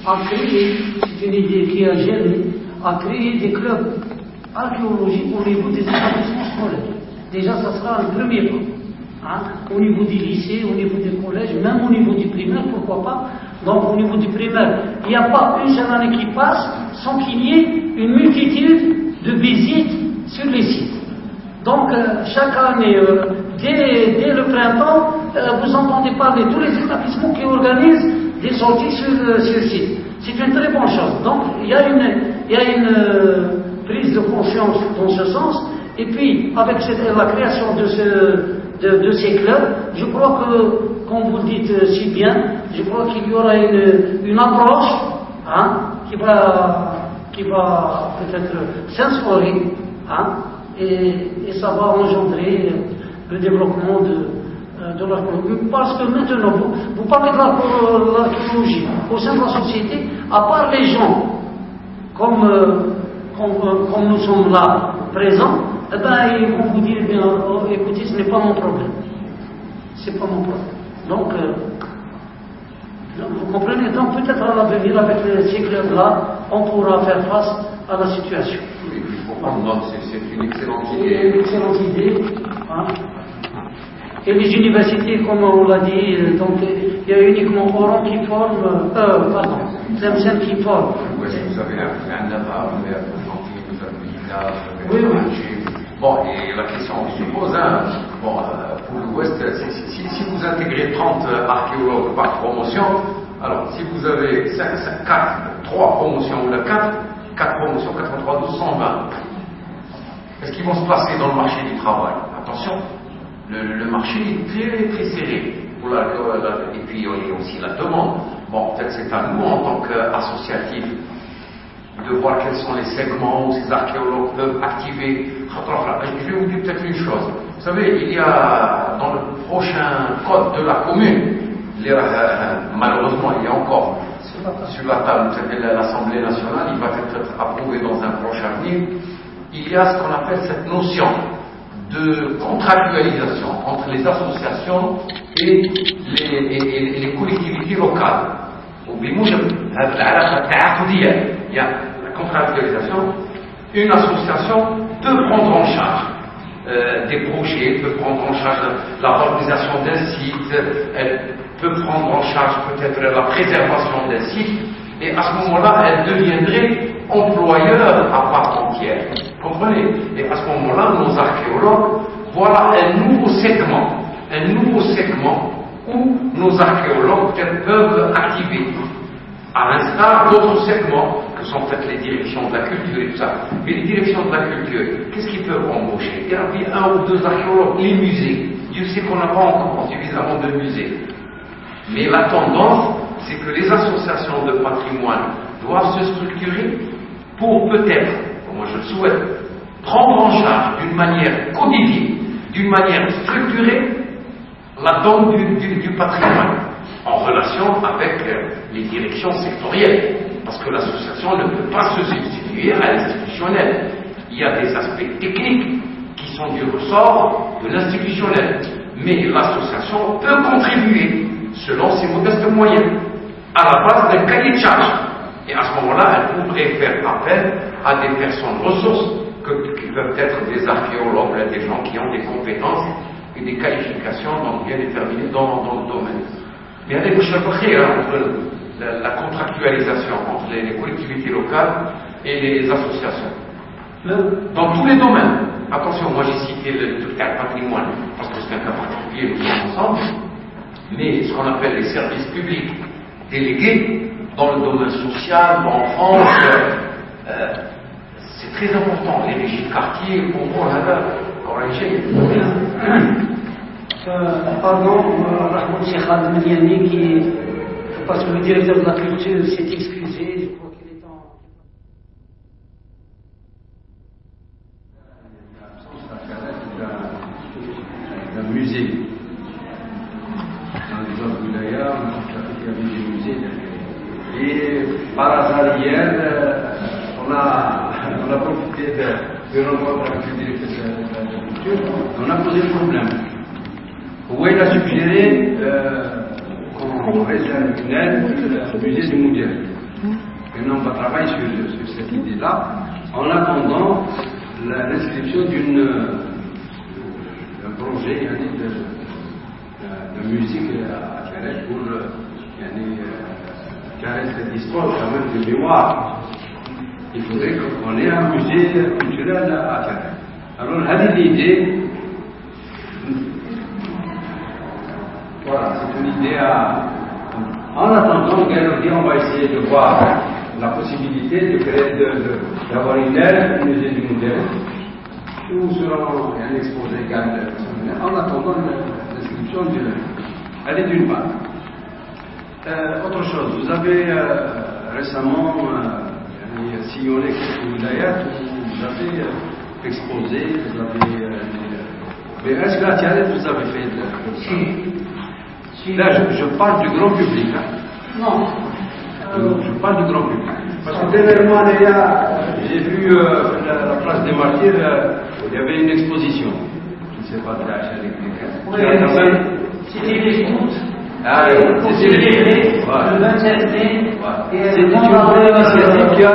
à créer, c'est une idée qui a germé, à créer des clubs archéologiques au niveau des établissements scolaires. Déjà, ça sera un premier pas. Hein, au niveau des lycées, au niveau des collèges, même au niveau du primaire, pourquoi pas. Donc au niveau du primaire, il n'y a pas une seule année qui passe sans qu'il y ait une multitude de visites sur les sites. Donc chaque année, dès le printemps, vous entendez parler de tous les établissements qui organisent des sorties sur site. C'est une très bonne chose. Donc il y a une prise de conscience dans ce sens. Et puis avec la création de ces clubs, je crois que, comme vous le dites si bien, je crois qu'il y aura une approche hein, qui va peut-être s'instaurer hein, et ça va engendrer le développement de l'archéologie. Parce que maintenant, vous parlez de l'archéologie au sein de la société, à part les gens comme nous sommes là présents, eh ben, ils vont vous dire, eh bien, oh, écoutez, ce n'est pas mon problème. C'est pas mon problème. Donc, vous comprenez, donc peut-être à l'avenir, avec ces clubs-là, on pourra faire face à la situation. Oui, il faut prendre note, c'est une excellente idée. Une excellente idée. Hein. Et les universités, comme on l'a dit, donc, il y a uniquement Oran qui forme, pardon, Tlemcen qui forme. Oui, vous avez un Navarre, vous avez Argentine, vous avez Minas, vous avez Alger. Bon, et la question qui se pose, hein, bon, pour l'Ouest, si vous intégrez 30 archéologues par promotion, alors si vous avez 3 promotions ou 4 promotions, 83, 12, 120, est-ce qu'ils vont se placer dans le marché du travail? Attention, le marché est très, très serré. Et puis il y a aussi la demande. Bon, peut-être c'est à nous en tant qu'associatifs de voir quels sont les segments où ces archéologues peuvent activer. Je vais vous dire peut-être une chose. Vous savez, il y a dans le prochain code de la commune, malheureusement il y a encore sur la table de l'Assemblée nationale, il va être approuvé dans un prochain avenir, il y a ce qu'on appelle cette notion de contractualisation entre les associations et les collectivités locales. Il y a la contractualisation. Une association peut prendre en charge des projets, peut prendre en charge la valorisation d'un site, elle peut prendre en charge peut-être la préservation d'un site, et à ce moment-là, elle deviendrait employeur à part entière. Vous comprenez? Et à ce moment-là, nos archéologues, voilà un nouveau segment où nos archéologues peuvent activer, à l'instar d'autres segments que sont peut-être les directions de la culture et tout ça. Mais les directions de la culture, qu'est-ce qu'ils peuvent embaucher? Il y a 1 ou 2 archéologues. Les musées, Dieu sait qu'on n'a pas encore suffisamment de musées. Mais la tendance, c'est que les associations de patrimoine doivent se structurer pour peut-être, moi je le souhaite, prendre en charge d'une manière codifiée, d'une manière structurée, la donne du patrimoine, en relation avec les directions sectorielles. Parce que l'association ne peut pas se substituer à l'institutionnel. Il y a des aspects techniques qui sont du ressort de l'institutionnel. Mais l'association peut contribuer, selon ses modestes moyens, à la base d'un cahier de charge. Et à ce moment-là, elle pourrait faire appel à des personnes ressources qui peuvent être des archéologues, des gens qui ont des compétences et des qualifications donc bien déterminées dans le domaine. Mais il y a des entre la contractualisation entre les collectivités locales et les associations. Dans tous les domaines. Attention, moi j'ai cité le cas patrimoine, parce que c'est un cas particulier, nous sommes ensemble, mais ce qu'on appelle les services publics délégués, dans le domaine social, l'enfance, c'est très important. Les régies de quartier, on pardon, Rahmoud Cheikh Al-Madiani, qui, parce que le directeur de la culture s'est excusé, je crois qu'il est en... d'un musée. Dans les autres wilayas, on a constaté qu'il y avait des musées. Et par hasard hier, on a profité de rencontre avec le directeur de la culture, on a posé le problème. Où il a suggéré qu'on réserve une aide au musée du Moudial. Maintenant, on va travailler sur cette idée-là, en attendant l'inscription d'un projet de musique à Tiaret pour Tiaret cette histoire quand même de mémoire. Il faudrait qu'on ait un musée culturel à Tiaret. Alors, l'idée, voilà, c'est une idée en attendant, on va essayer de voir la possibilité de créer, d'avoir une aile, un musée du modèle, où sera un exposé égal, en attendant l'inscription de elle est d'une part. Autre chose, vous avez récemment sillonné quelques wilayat où vous avez exposé, vous avez. Mais est-ce que à Tiaret vous avez fait Si. Là, je parle du grand public. Hein. Non. Je parle du grand public. Parce que dernièrement, j'ai vu la place des Martyrs, il y avait une exposition. Je ne sais pas de la chaîne. C'était les scouts. Ah oui, c'était les scouts. Le 27 mai. C'était une initiative qui a.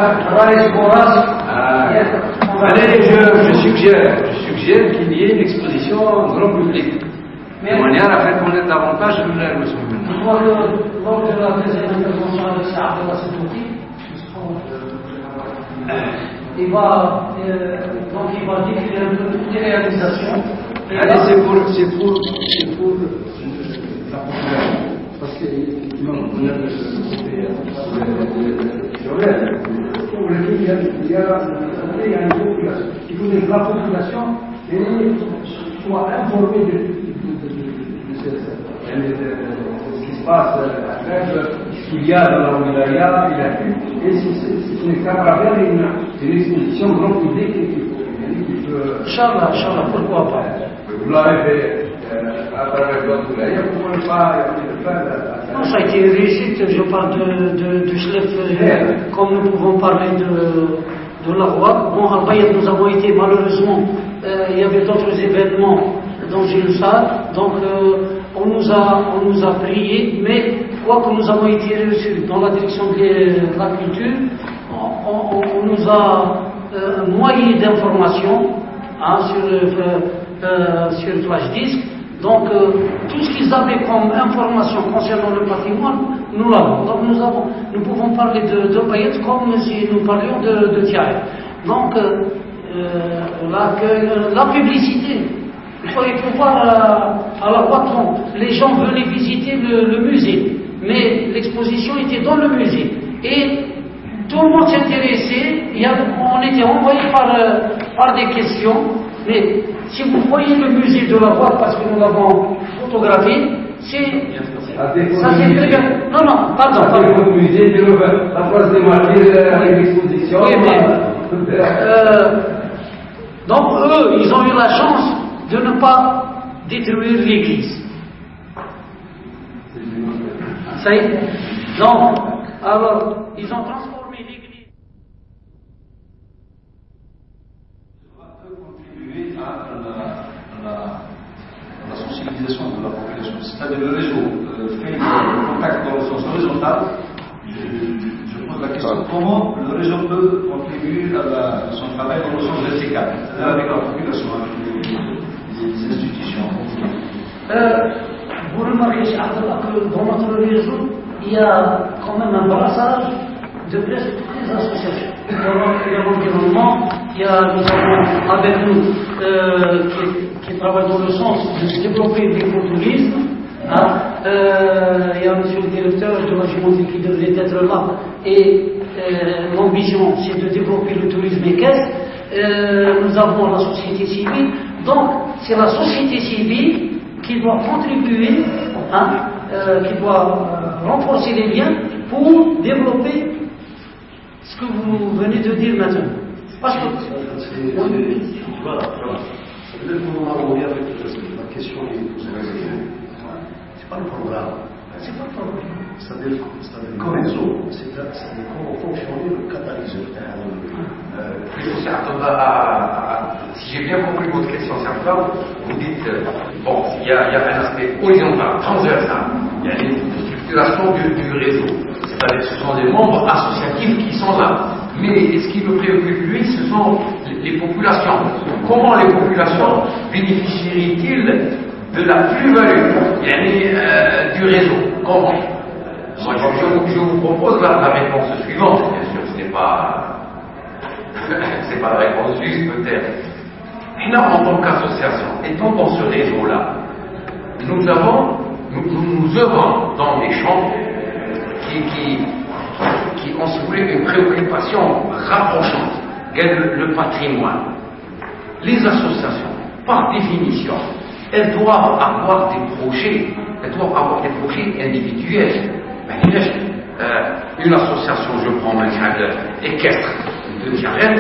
Allez, je suggère qu'il y ait une exposition grand public. De manière à faire connaître davantage le souvenir. Je crois que lors de la deuxième intervention avec Saad El Assouti, il va décrire un peu toutes les réalisations. Allez, c'est pour la population. Parce que on a le il y a une population. Il faut que la population soit informée de ce qui se passe, ce qu'il y a dans la wilaya, et ce n'est qu'à travers une exposition grand public qui peut. Inch'Allah, pourquoi pas. Vous l'avez fait à travers votre wilaya, vous ne pouvez pas le faire. Non, ça a été une réussite, je parle de Chlef, comme nous pouvons parler de la Roi. Bon, à Bayat, nous avons été malheureusement, il y avait d'autres événements dans Jérusalem, donc on nous a prié, mais quoi que nous avons été reçus dans la direction de la culture, on nous a noyé d'informations sur Flash Disc. Donc tout ce qu'ils avaient comme information concernant le patrimoine, nous l'avons. Donc nous pouvons parler de Bayet comme si nous parlions de Tiaret. Donc la publicité. Il faut voir à la Patron. Les gens venaient visiter le musée, mais l'exposition était dans le musée. Et tout le monde s'intéressait, on était envoyé par des questions, mais si vous voyez le musée de la Roi, parce que nous l'avons photographié, ça c'est très bien. Non, pardon. Le musée de la place des Martyrs avec l'exposition. Oui, mais, donc eux, ils ont eu la chance de ne pas détruire l'église. Ça y est. Donc, alors, ils ont transformé l'église. Ça peut contribuer à la sensibilisation de la population. C'est-à-dire le réseau fait le contact dans le sens horizontal. Je pose la question, comment le réseau peut contribuer à son travail dans le sens vertical, c'est-à-dire avec la population, avec les institutions. Vous remarquez, Cheikh Abdallah, que dans notre réseau, il y a quand même un brassage de presque toutes les associations. Il y a l'environnement, nous avons avec nous qui travaille dans le sens de développer l'écotourisme. Il y a monsieur le directeur de la Gémantrie qui devrait être là, et l'ambition c'est de développer le tourisme équestre. Nous avons la société civile, donc c'est la société civile qui doit contribuer, qui doit renforcer les liens pour développer ce que vous venez de dire maintenant. Parce que Voilà. Peut-être qu'on en a remis avec la question que vous avez posée. C'est pas le programme. c'est pas le problème. C'est-à-dire comme réseau, c'est-à-dire comment fonctionner le catalyseur. Si j'ai bien compris votre question, Serge, vous dites, bon, il y a un aspect horizontal, transversal, il y a une structuration du réseau. c'est-à-dire ce sont des membres associatifs qui sont là. Mais ce qui le préoccupe lui, ce sont les populations. Comment les populations bénéficieraient-ils de la plus-value du réseau? Comment? Moi, je vous propose la réponse suivante. Bien sûr, ce n'est pas la réponse juste peut-être. Nous, en tant qu'association, étant dans ce réseau-là, nous œuvrons dans des champs qui ont soulevé une préoccupation rapprochante, le patrimoine. Les associations, par définition, elles doivent avoir des projets individuels. Une association, je prends un cadre équestre de Tiaret,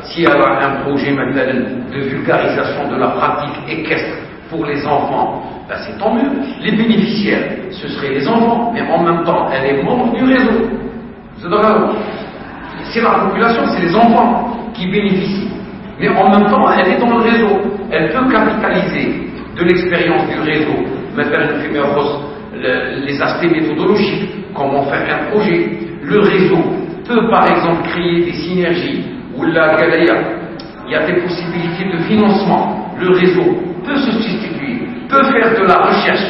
si elle a un projet maintenant de vulgarisation de la pratique équestre pour les enfants, c'est tant mieux. Les bénéficiaires, ce seraient les enfants, mais en même temps, elle est membre du réseau. C'est la population, c'est les enfants qui bénéficient. Mais en même temps, elle est dans le réseau. Elle peut capitaliser de l'expérience du réseau, les aspects méthodologiques, comment faire un projet. Le réseau peut par exemple créer des synergies où il y a des possibilités de financement. Le réseau peut se substituer, peut faire de la recherche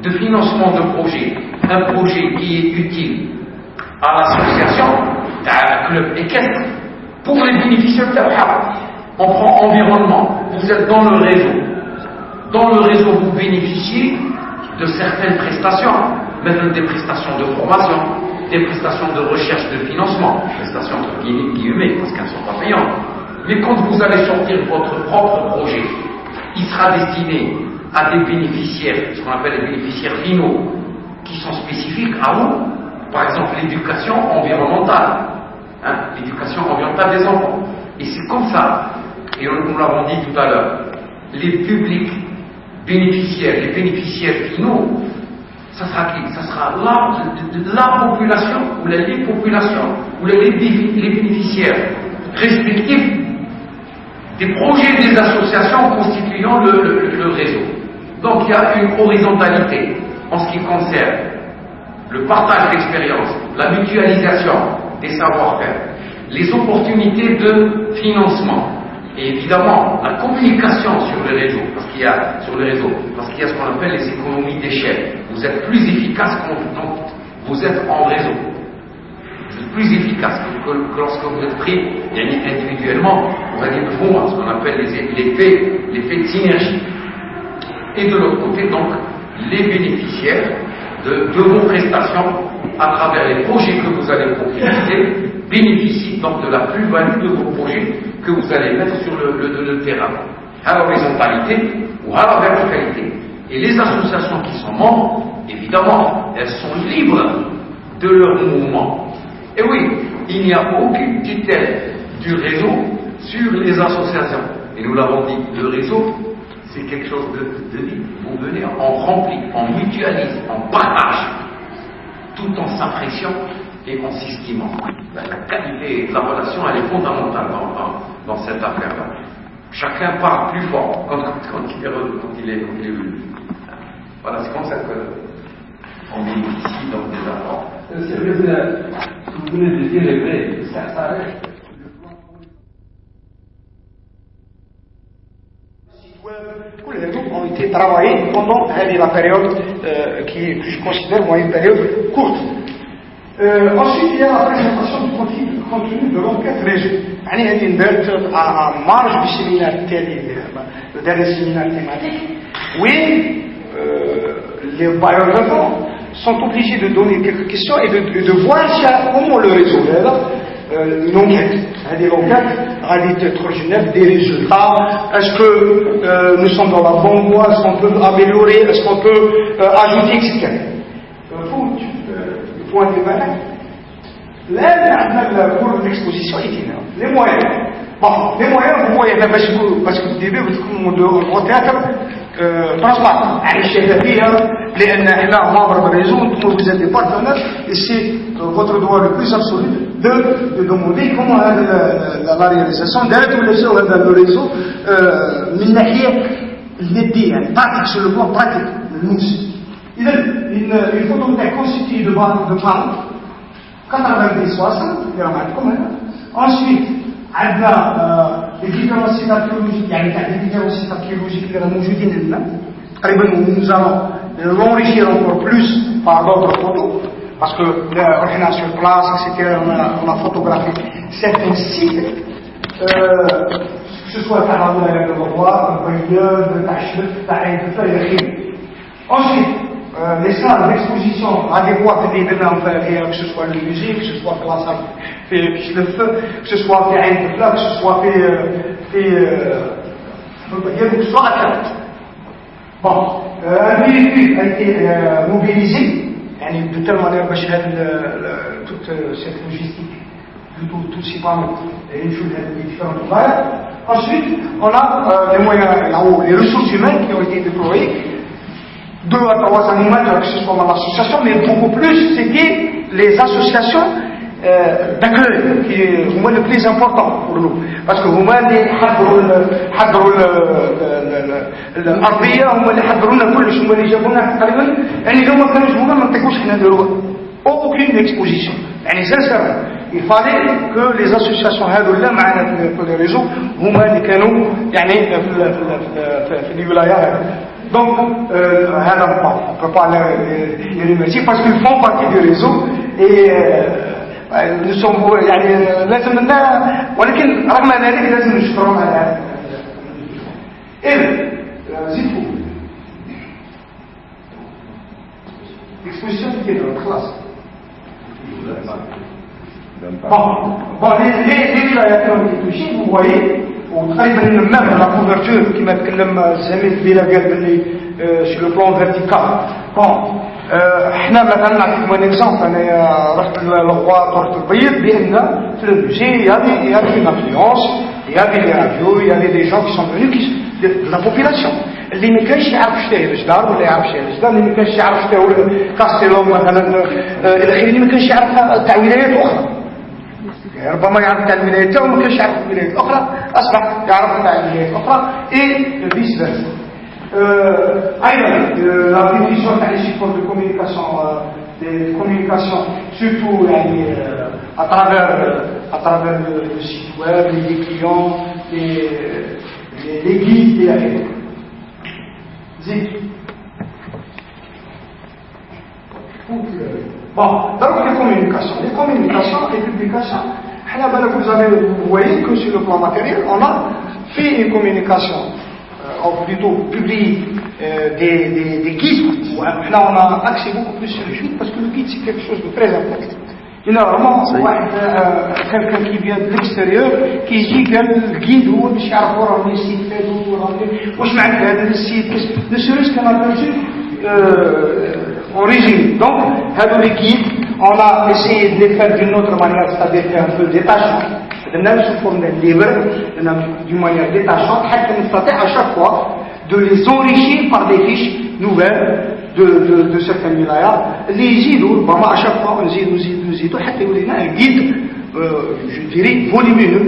de financement de projets, un projet qui est utile à l'association d'un club équestre. Pour les bénéficiaires de on prend environnement, vous êtes dans le réseau. Dans le réseau, vous bénéficiez de certaines prestations, même des prestations de formation, des prestations de recherche de financement, prestations entre guillemets, parce qu'elles ne sont pas payantes. Mais quand vous allez sortir votre propre projet, il sera destiné à des bénéficiaires, ce qu'on appelle les bénéficiaires finaux, qui sont spécifiques à vous. Par exemple, l'éducation environnementale, l'éducation environnementale des enfants. Et c'est comme ça, et nous l'avons dit tout à l'heure, les publics bénéficiaires, les bénéficiaires finaux, ça sera qui? Ça sera la population ou les populations ou les bénéficiaires respectifs des projets des associations constituant le réseau. Donc il y a une horizontalité en ce qui concerne le partage d'expérience, la mutualisation des savoir-faire, les opportunités de financement et évidemment la communication sur le réseau, parce qu'il y a ce qu'on appelle les économies d'échelle. Vous êtes plus efficace quand vous êtes en réseau. Vous êtes plus efficace que lorsque vous êtes pris individuellement, vous allez de fond, ce qu'on appelle l'effet de synergie. Et de l'autre côté, donc, les bénéficiaires de vos prestations à travers les projets que vous allez concrétiser bénéficient donc de la plus-value de vos projets que vous allez mettre sur le terrain, à l'horizontalité ou à la verticalité. Et les associations qui sont membres, évidemment, elles sont libres de leur mouvement. Et oui, il n'y a aucune tutelle du réseau sur les associations. Et nous l'avons dit, le réseau, c'est quelque chose de libre. Vous venez, on remplit, on mutualise, on partage, tout en s'appréciant et en s'estimant. La qualité de la relation, elle est fondamentale dans cette affaire-là. Chacun parle plus fort quand il est venu. Voilà, c'est comme ça qu'on bénéficie donc des apports. C'est vrai, ce que vous venez de dire est vrai, ça reste. Tous les groupes ont été travaillés pendant la période que je considère moi une période courte. Ensuite, il y a la présentation du contenu de l'enquête réseau. Il y a une en marge du séminaire le dernier séminaire thématique. Oui, les bailleurs sont obligés de donner quelques questions et de voir comment le réseau une enquête. L'enquête a être originelle des résultats. Est-ce que nous sommes dans la bonne voie? Est-ce qu'on peut améliorer? Est-ce qu'on peut ajouter, etc. Il faut un débat. Là, pour l'exposition itinéraire, les moyens. Bon, les moyens, vous voyez, parce que au début, vous théâtre transparent. لأن إحنا membre de réseau, vous êtes des partenaires, et c'est votre droit le plus absolu de demander comment la réalisation d'un réseau من ناحية الندية pratique sur le plan pratique. Il faut donc constituer de parents 90 60 ensuite les différents sites archéologiques qui sont موجودين nous allons l'enrichir encore plus par d'autres photos parce que on est sur place etc. on a photographié certains sites que ce soit à de Roi, ensuite les salles d'exposition adéquates que ce soit le musée, que ce soit la salle que ce soit que ce soit bon, un véhicule a été mobilisé de telle manière que toute cette logistique, tous ces panneaux et une chose des différentes valeurs. Ensuite, on a les moyens, les ressources humaines qui ont été déployées. 2 à 3 animateurs, que ce soit dans l'association, mais beaucoup plus, c'était les associations d'accueil qui sont le plus important pour nous. Parce que هما اللي حضروا الأرضية هما اللي حضروا لنا كلش هما اللي جابوا لنا تقريبا يعني لو ما كانوش هما ما نطيقوش حنا نديروا aucune exposition. يعني sincèrement il fallait que les associations هذولا معنا في les réseaux هما اللي كانوا يعني في الولايات. Donc, on ne peut pas les remercier parce qu'ils font partie du réseau et nous sommes لازم ولكن رغم ذلك لازم نشكرهم على هذا. إذن زيدوا l'exposition qui est dans notre classe. Bon, les wilayat qui ont été touchées, vous voyez, وتقريبا même la couverture كما تكلم الزميل بلا قال باللي sur le plan vertical. Bon, احنا مثلا نعطيكم un exemple. انا رحت للغوا طرف البيض بان في الموسيقى il y avait une influence, il y avait des radios, il y avait des gens qui sont venus de la population. اللي ما كانش يعرف شتاهي الجدار ولا يعرف شتاهي الجدار، اللي ما كانش يعرف شتاهي كاستيلو مثلا الى اخره، اللي ما كانش يعرف تاع ولايات اخرى. ربما يعرف تاع الولايات تاعو ما كانش يعرف الولايات الاخرى، اصبح يعرف تاع الولايات الاخرى اي فيس فيرسا. ايضا لا ديفيزيون تاع لي سيبور دو كوميونيكاسيون surtout يعني à travers le site web, les clients, les guides et la fête. Bon, donc les communications et publications, vous voyez que sur le plan matériel, on a fait une communication, ou plutôt publié des guides. Là, on a axé beaucoup plus sur le guide parce que le guide c'est quelque chose de très important. Généralement, quelqu'un qui vient de l'extérieur qui dit que le guide هو باش يعرفوا راه السيت فاتو واش معنى هذا السيت ne serait-ce qu'un aperçu en résumé. Donc, هذو les guides, on a essayé de les faire d'une autre manière, c'est-à-dire faire un peu détachant. Nous sous forme d'un livre, d'une manière détachante, حتى نستطيع à chaque fois de les enrichir par des fiches nouvelles de certains wilayas. اللي يزيدوا ربما à chaque fois نزيدوا حتى يولي لنا un guide, je dirais volumineux